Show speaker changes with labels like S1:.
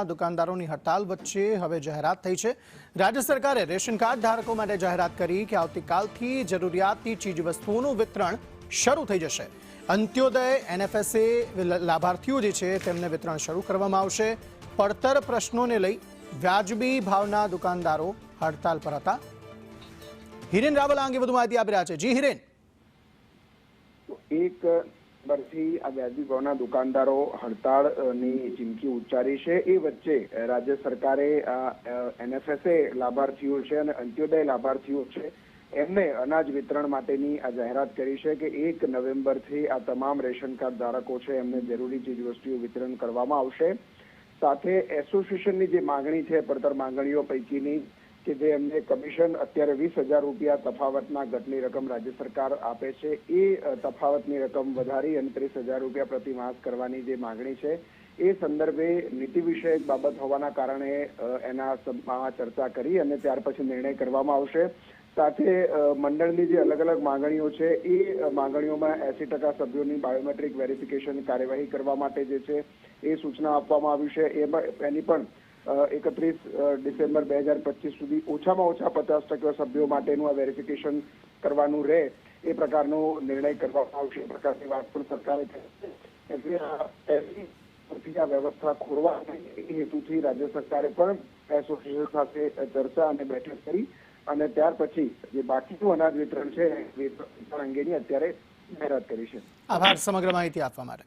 S1: દુકાનદારોની હડતાલ વચ્ચે હવે જાહેરાત થઈ છે। રાજ્ય સરકારે રેશન કાર્ડ ધારકો માટે જાહેરાત કરી કે આવતીકાલથી જરૂરિયાતની ચીજવસ્તુઓનું વિતરણ શરૂ થઈ જશે। અંત્યોદય એનએફએસએ લાભાર્થીઓ જે છે તેમને વિતરણ શરૂ કરવામાં આવશે। પડતર પ્રશ્નોને લઈ વ્યાજબી ભાવના દુકાનદારો હડતાલ પર હતા। હિરેન રાવલ આ અંગે વધુ માહિતી આપી રહ્યા છે। જી હિરેન।
S2: એક વર્ષથી આ વ્યાજબી ભાવના દુકાનદારો હડતાળની ચીમકી ઉચ્ચારી છે। એ વચ્ચે રાજ્ય સરકારે એનએફએસએ લાભાર્થીઓ છે અને અંત્યોદય લાભાર્થીઓ છે એમને અનાજ વિતરણ માટેની આ જાહેરાત કરી છે કે 1 નવેમ્બરથી આ તમામ રેશન કાર્ડ ધારકો છે એમને જરૂરી ચીજવસ્તુઓ વિતરણ કરવામાં આવશે। સાથે એસોસિએશનની જે માંગણી છે પડતર માંગણીઓ પૈકીની કે જે એમને કમિશન અત્યારે 20,000 રૂપિયા તફાવતના ઘટની રકમ રાજ્ય સરકાર આપે છે એ તફાવતની રકમ વધારી 29,000 રૂપિયા પ્રતિ માસ કરવાની જે માંગણી છે એ સંદર્ભે નીતિ વિષયક બાબત હોવાના કારણે એના ચર્ચા કરી અને ત્યાર પછી નિર્ણય કરવામાં આવશે। સાથે મંડળની જે અલગ અલગ માંગણીઓ છે એ માંગણીઓમાં 80% સભ્યોની બાયોમેટ્રિક વેરિફિકેશન કાર્યવાહી કરવા માટે જે છે એ સૂચના આપવામાં આવી છે। એની પણ 31 ડિસેમ્બર 2025 સુધી ઓછામાં ઓછા 50% સભ્યો માટેનું આ વેરિફિકેશન કરવાનું રહે એ પ્રકારનો નિર્ણય કરવામાં આવશે એ પ્રકારની વાત પણ સરકારે કરી છે। આ વ્યવસ્થા ખોરવા હેતુથી રાજ્ય સરકારે પણ એસોસિએશન સાથે ચર્ચા અને બેઠક કરી અને ત્યાર પછી જે બાકીનું અનાજ વિતરણ છે વિતરણ અંગેની અત્યારે જાહેરાત કરી છે।
S1: આભાર સમગ્ર માહિતી આપવા માટે।